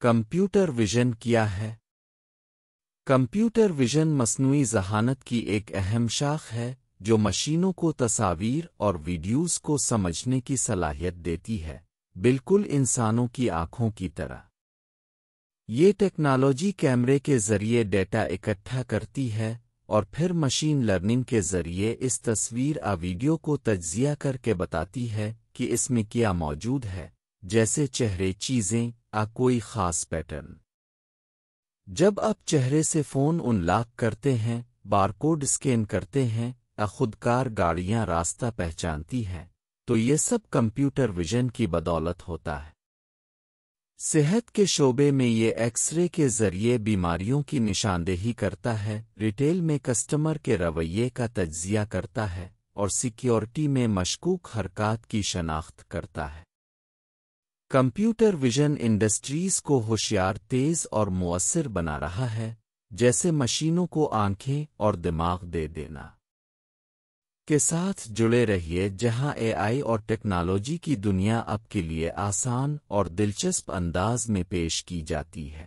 Computer vision کیا ہے؟ Computer vision مصنوعی ذہانت کی ایک اہم شاخ ہے جو مشینوں کو تصاویر اور ویڈیوز کو سمجھنے کی صلاحیت دیتی ہے، بالکل انسانوں کی آنکھوں کی طرح۔ یہ ٹیکنالوجی کیمرے کے ذریعے ڈیٹا اکٹھا کرتی ہے اور پھر مشین لرننگ کے ذریعے اس تصویر ویڈیو کو تجزیہ کر کے بتاتی ہے کہ اس میں کیا موجود ہے، جیسے چہرے، چیزیں، کوئی خاص پیٹرن۔ جب آپ چہرے سے فون ان لاک کرتے ہیں، بارکوڈ اسکین کرتے ہیں، خودکار گاڑیاں راستہ پہچانتی ہیں، تو یہ سب کمپیوٹر ویژن کی بدولت ہوتا ہے۔ صحت کے شعبے میں یہ ایکس رے کے ذریعے بیماریوں کی نشاندہی کرتا ہے، ریٹیل میں کسٹمر کے رویے کا تجزیہ کرتا ہے، اور سیکیورٹی میں مشکوک حرکات کی شناخت کرتا ہے۔ کمپیوٹر ویژن انڈسٹریز کو ہوشیار، تیز اور مؤثر بنا رہا ہے، جیسے مشینوں کو آنکھیں اور دماغ دے دینا۔ کے ساتھ جڑے رہیے جہاں اے آئی اور ٹیکنالوجی کی دنیا آپ کے لیے آسان اور دلچسپ انداز میں پیش کی جاتی ہے۔